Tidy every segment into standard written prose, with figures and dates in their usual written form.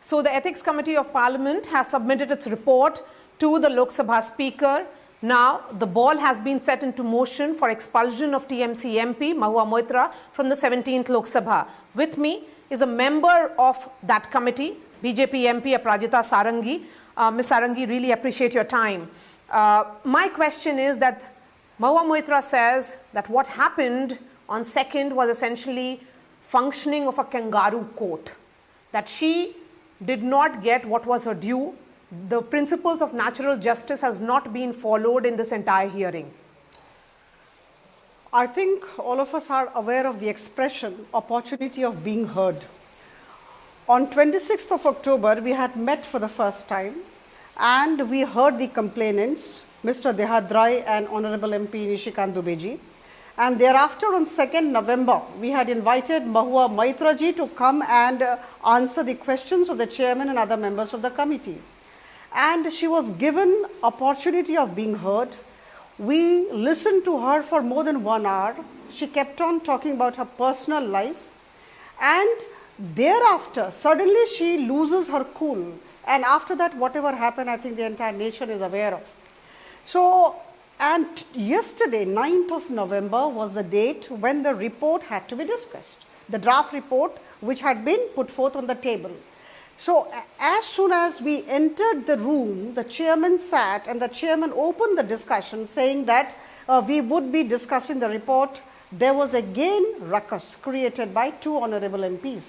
So the Ethics Committee of Parliament has submitted its report to the Lok Sabha Speaker. Now the ball has been set into motion for expulsion of TMC MP Mahua Moitra from the 17th Lok Sabha. With me is a member of that committee, BJP MP Aparajita Sarangi. Ms Sarangi, really appreciate your time. My question is that Mahua Moitra says that what happened on 2nd was essentially functioning of a kangaroo court, that she did not get what was her due. The principles of natural justice has not been followed in this entire hearing. I think all of us are aware of the expression opportunity of being heard. On 26th of October, we had met for the first time and we heard the complainants, Mr. Dehadrai and Honorable MP Nishikant Dubey. And thereafter on 2nd November, we had invited Mahua Moitra ji to come and answer the questions of the chairman and other members of the committee. And she was given opportunity of being heard. We listened to her for more than 1 hour. She kept on talking about her personal life. And thereafter, suddenly she loses her cool. And after that, whatever happened, I think the entire nation is aware of. So, and yesterday, 9th of November, was the date when the report had to be discussed. The draft report which had been put forth on the table. So, as soon as we entered the room, the chairman sat and the chairman opened the discussion saying that we would be discussing the report. There was again ruckus created by 2 honorable MPs,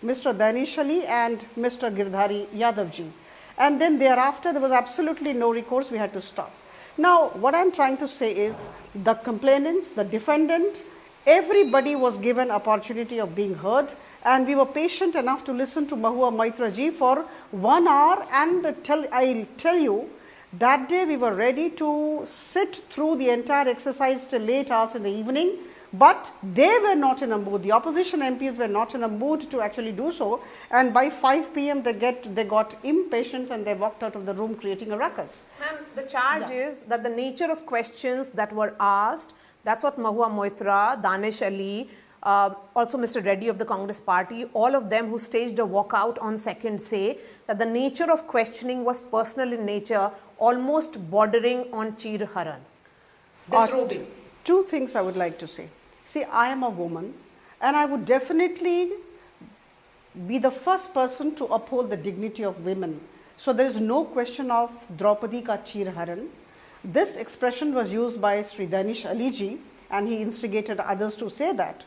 Mr. Danish Ali and Mr. Girdhari Yadavji. And then thereafter, there was absolutely no recourse, we had to stop. Now, what I'm trying to say is the complainants, the defendant, everybody was given opportunity of being heard, and we were patient enough to listen to Mahua Moitra ji for 1 hour, and I'll tell you, that day we were ready to sit through the entire exercise till late hours in the evening, but they were not in a mood, the opposition MPs were not in a mood to actually do so, and by 5 p.m. they got impatient and they walked out of the room creating a ruckus. Ma'am, the charge is that the nature of questions that were asked, that's what Mahua Moitra, Danish Ali, also Mr. Reddy of the Congress party, all of them who staged a walkout on 2nd say that the nature of questioning was personal in nature, almost bordering on Cheerharan. Disrobing. 2 things I would like to say. See, I am a woman and I would definitely be the first person to uphold the dignity of women. So there is no question of Draupadi ka Cheerharan. This expression was used by Sri Danish Ali ji and he instigated others to say that.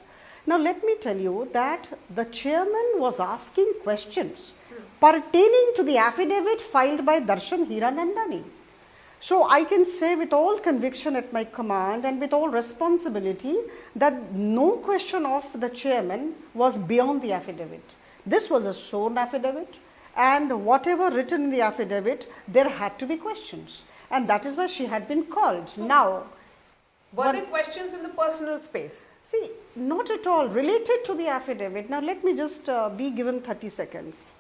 Now let me tell you that the chairman was asking questions pertaining to the affidavit filed by Darshan Hiranandani. So I can say with all conviction at my command and with all responsibility that no question of the chairman was beyond the affidavit. This was a sworn affidavit, and whatever written in the affidavit, there had to be questions, and that is why she had been called. So now, were there questions in the personal space? See, not at all related to the affidavit. Now let me just be given 30 seconds.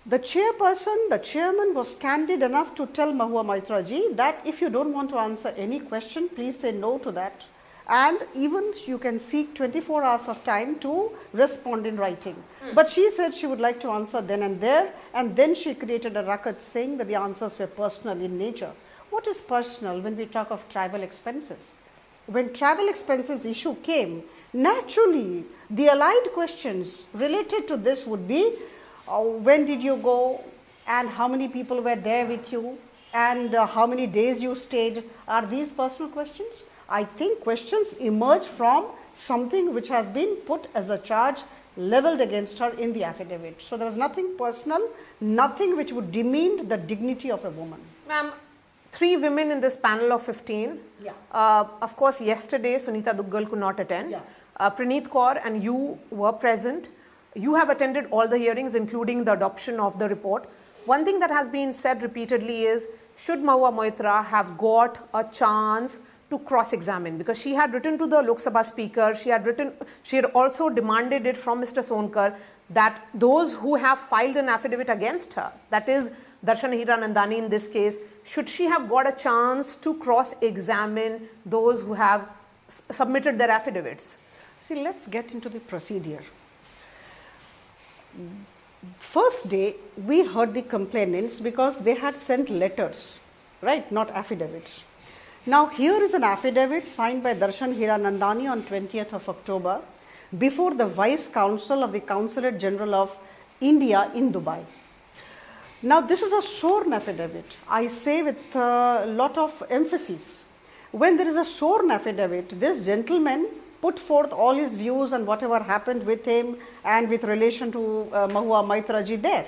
The chairperson, the chairman was candid enough to tell Mahua Moitra ji that if you don't want to answer any question, please say no to that. And even you can seek 24 hours of time to respond in writing. But she said she would like to answer then and there, and then she created a ruckus saying that the answers were personal in nature. What is personal when we talk of travel expenses? When travel expenses issue came, naturally the allied questions related to this would be, when did you go and how many people were there with you and how many days you stayed? Are these personal questions? I think questions emerge from something which has been put as a charge leveled against her in the affidavit. So there was nothing personal, nothing which would demean the dignity of a woman. Ma'am, 3 women in this panel of 15. Yeah. Of course, yesterday Sunita Duggal could not attend. Yeah. Praneet Kaur and you were present. You have attended all the hearings, including the adoption of the report. One thing that has been said repeatedly is, should Mahua Moitra have got a chance to cross-examine? Because she had written to the Lok Sabha Speaker, she had also demanded it from Mr. Sonkar that those who have filed an affidavit against her, that is Darshan Hiranandani in this case, should she have got a chance to cross-examine those who have submitted their affidavits? See, let's get into the procedure. First day, we heard the complainants because they had sent letters, right, not affidavits. Now, here is an affidavit signed by Darshan Hiranandani on 20th of October before the Vice Consul of the Consulate General of India in Dubai. Now, this is a sworn affidavit. I say with a lot of emphasis. When there is a sworn affidavit, this gentleman put forth all his views and whatever happened with him and with relation to Mahua Moitra ji there.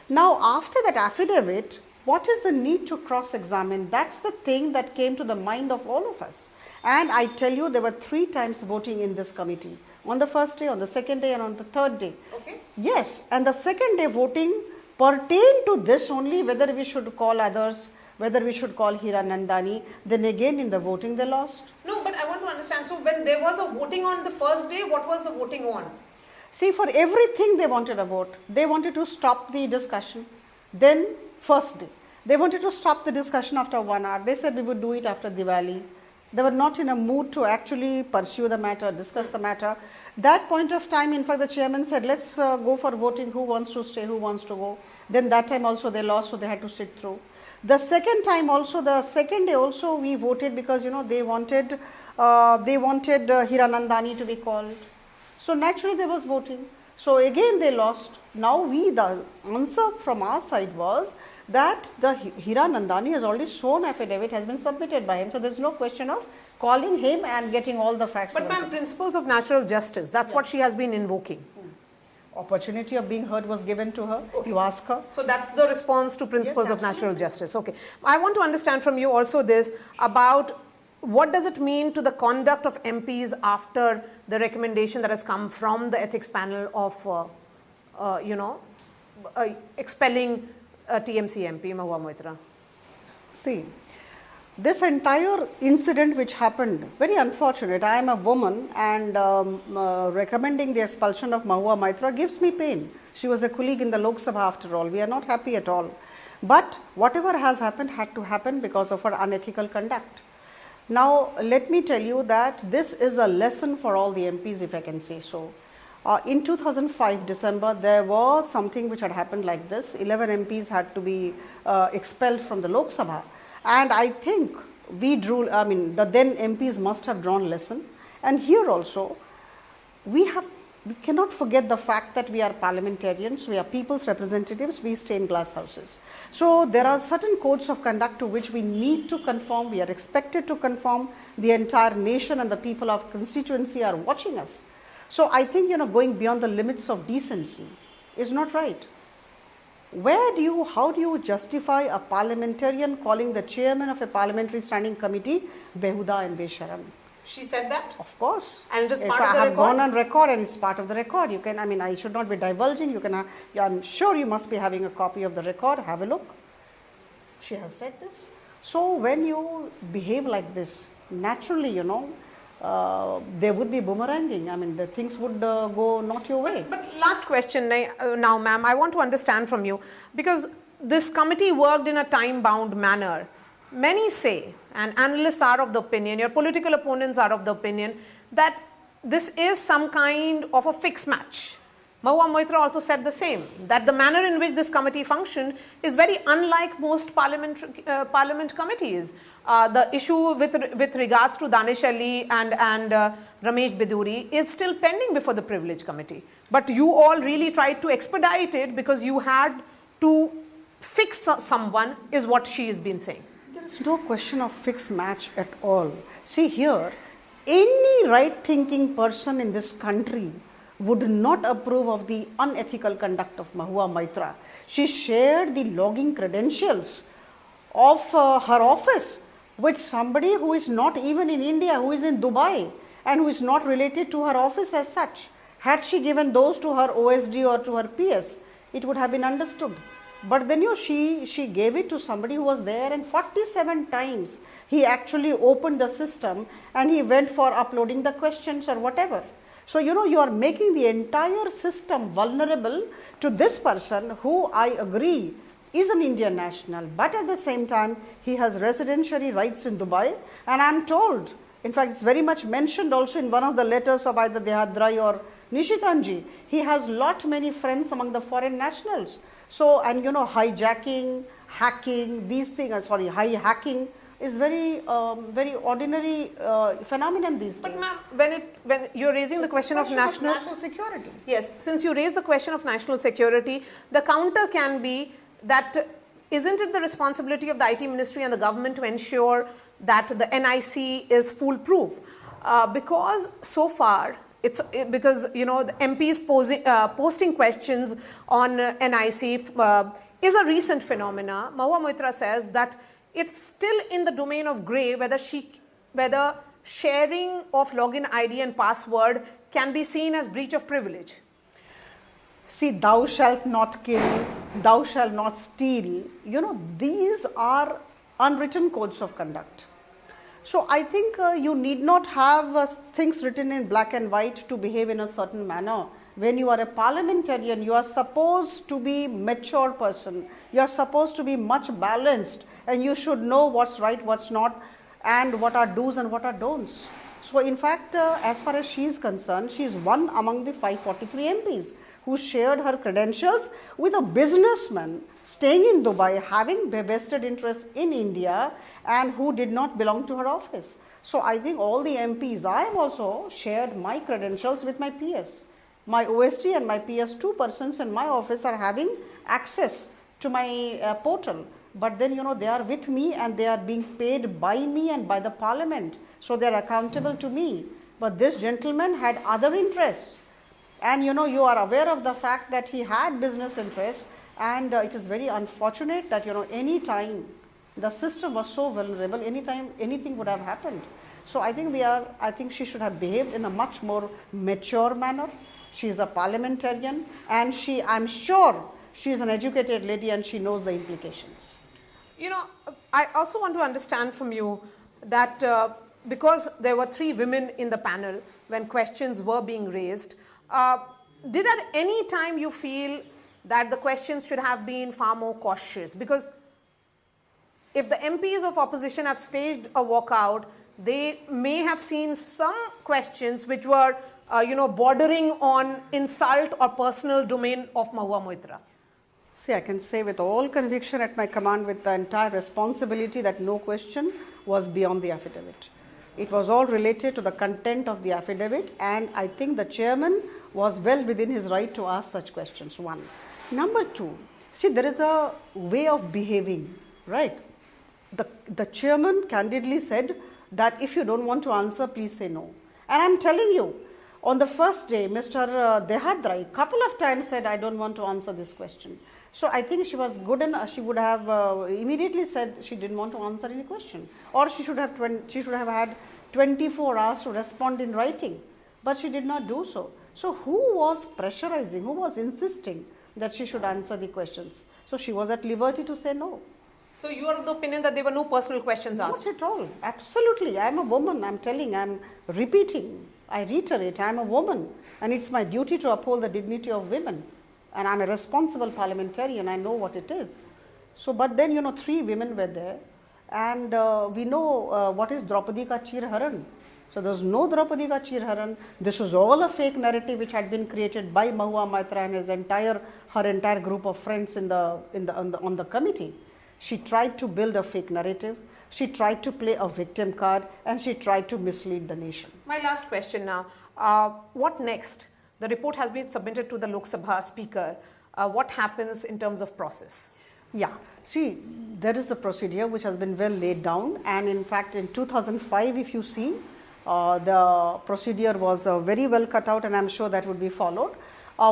Now, after that affidavit, what is the need to cross-examine? That's the thing that came to the mind of all of us. And I tell you, there were 3 times voting in this committee. On the first day, on the second day and on the third day. Okay. Yes, and the second day voting pertained to this only, whether we should call others, whether we should call Hiranandani. Then again in the voting they lost. No, but I want to understand. So when there was a voting on the first day, what was the voting on? See, for everything they wanted a vote. They wanted to stop the discussion. Then first day, they wanted to stop the discussion after 1 hour. They said we would do it after Diwali. They were not in a mood to actually pursue the matter, discuss the matter. That point of time, in fact, the chairman said, let's go for voting. Who wants to stay? Who wants to go? Then that time also they lost, so they had to sit through. The second time also, the second day also we voted because, you know, they wanted Hiranandani to be called. So naturally there was voting. So again they lost. Now the answer from our side was that the Hiranandani has already shown affidavit has been submitted by him. So there's no question of calling him and getting all the facts. But ma'am, principles of natural justice, that's what she has been invoking. Opportunity of being heard was given to her. Okay. You ask her. So that's the response to principles of natural justice. Okay. I want to understand from you also this about what does it mean to the conduct of MPs after the recommendation that has come from the ethics panel of, expelling TMC MP Mahua Moitra? See, this entire incident which happened, very unfortunate. I am a woman and recommending the expulsion of Mahua Moitra gives me pain. She was a colleague in the Lok Sabha after all. We are not happy at all. But whatever has happened had to happen because of her unethical conduct. Now, let me tell you that this is a lesson for all the MPs, if I can say so. In 2005 December, there was something which had happened like this. 11 MPs had to be expelled from the Lok Sabha. And I think the then MPs must have drawn lesson. And here also, we cannot forget the fact that we are parliamentarians, we are people's representatives, we stay in glass houses. So there are certain codes of conduct to which we need to conform, we are expected to conform. The entire nation and the people of constituency are watching us. So I think, going beyond the limits of decency is not right. How do you justify a parliamentarian calling the chairman of a parliamentary standing committee Behuda and Besharam? She said that? Of course. And it is part of the record? If I have gone on record and it's part of the record, you can, I should not be divulging. I'm sure you must be having a copy of the record. Have a look. She has said this. So when you behave like this, naturally, there would be boomeranging. The things would go not your way. But last question now, ma'am, I want to understand from you, because this committee worked in a time-bound manner. Many say, and analysts are of the opinion, your political opponents are of the opinion, that this is some kind of a fixed match. Mahua Moitra also said the same, that the manner in which this committee functioned is very unlike most parliament committees. The issue with regards to Danish Ali and Ramesh Biduri is still pending before the privilege committee. But you all really tried to expedite it because you had to fix someone, is what she has been saying. There is no question of fixed match at all. See here, any right-thinking person in this country would not approve of the unethical conduct of Mahua Moitra. She shared the logging credentials of her office with somebody who is not even in India, who is in Dubai and who is not related to her office as such. Had she given those to her OSD or to her PS, it would have been understood. But then she gave it to somebody who was there, and 47 times he actually opened the system and he went for uploading the questions or whatever. So, you are making the entire system vulnerable to this person who, I agree, is an Indian national, but at the same time, he has residentiary rights in Dubai. And I am told, in fact, it's very much mentioned also in one of the letters of either Dehadrai or Nishikant, he has lot many friends among the foreign nationals. So, and you know, hijacking, hacking, these things, hacking is very, very ordinary phenomenon these days. But ma'am, when you're raising the question of national security. Yes, since you raised the question of national security, the counter can be that isn't it the responsibility of the IT ministry and the government to ensure that the NIC is foolproof? Because so far, because you know the MPs posting questions on NIC is a recent phenomena. Mahua Moitra says that it's still in the domain of grey whether sharing of login ID and password can be seen as breach of privilege. See, thou shalt not kill, thou shalt not steal. You know, these are unwritten codes of conduct. So I think you need not have things written in black and white to behave in a certain manner. When you are a parliamentarian, you are supposed to be mature person. You are supposed to be much balanced, and you should know what's right, what's not, and what are do's and what are don'ts. So in fact, as far as she is concerned, she is one among the 543 MPs who shared her credentials with a businessman staying in Dubai, having vested interest in India, and who did not belong to her office. So I think all the MPs, I have also shared my credentials with my PS. My OSD and my PS, 2 persons in my office are having access to my portal. But then, you know, they are with me and they are being paid by me and by the parliament. So they are accountable to me. But this gentleman had other interests. And you know, you are aware of the fact that he had business interests, and it is very unfortunate that, you know, any time the system was so vulnerable, anytime anything would have happened. So I think she should have behaved in a much more mature manner. She is a parliamentarian, and I'm sure she is an educated lady and she knows the implications. You know, I also want to understand from you that because there were 3 women in the panel when questions were being raised, did at any time you feel that the questions should have been far more cautious? Because if the MPs of opposition have staged a walkout, they may have seen some questions which were, bordering on insult or personal domain of Mahua Moitra. See, I can say with all conviction at my command, with the entire responsibility, that no question was beyond the affidavit. It was all related to the content of the affidavit, and I think the chairman was well within his right to ask such questions, 1. Number 2, see, there is a way of behaving, right? The chairman candidly said that if you don't want to answer, please say no. And I'm telling you, on the first day, Mr. Dehadrai couple of times said, I don't want to answer this question. So I think she was good enough. She would have immediately said she didn't want to answer any question, or she should have had 24 hours to respond in writing, but she did not do so. So who was pressurizing? Who was insisting that she should answer the questions? So she was at liberty to say no. So you are of the opinion that there were no personal questions asked? Not at all. Absolutely. I am a woman. I'm repeating. I reiterate, I am a woman, and it's my duty to uphold the dignity of women. And I'm a responsible parliamentarian. I know what it is. So, but then, 3 women were there, and we know what is Draupadi ka Cheerharan. So there's no Draupadi ka Cheerharan. This was all a fake narrative which had been created by Mahua Moitra and her entire group of friends on the committee. She tried to build a fake narrative. She tried to play a victim card, and she tried to mislead the nation. My last question now. What next? The report has been submitted to the Lok Sabha Speaker. What happens in terms of process? Yeah, see, there is a procedure which has been well laid down, and in fact in 2005, if you see, the procedure was very well cut out, and I'm sure that would be followed.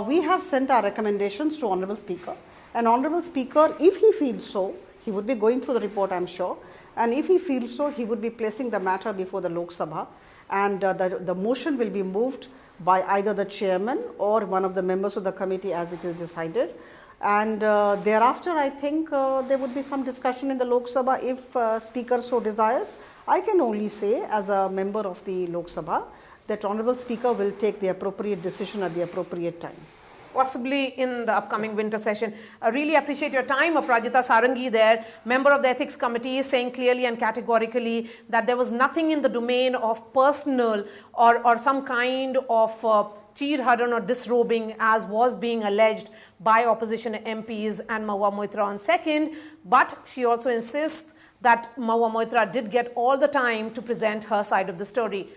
We have sent our recommendations to Honorable Speaker, and Honorable Speaker, if he feels so, he would be going through the report, I'm sure, and if he feels so, he would be placing the matter before the Lok Sabha, and the motion will be moved by either the chairman or one of the members of the committee as it is decided. And thereafter, I think there would be some discussion in the Lok Sabha if Speaker so desires. I can only say, as a member of the Lok Sabha, that Honorable Speaker will take the appropriate decision at the appropriate time. Possibly in the upcoming winter session. I really appreciate your time. Aparajita Sarangi there, member of the Ethics Committee, is saying clearly and categorically that there was nothing in the domain of personal or some kind of Cheerharan or disrobing as was being alleged by opposition MPs and Mahua Moitra on 2nd, but she also insists that Mahua Moitra did get all the time to present her side of the story.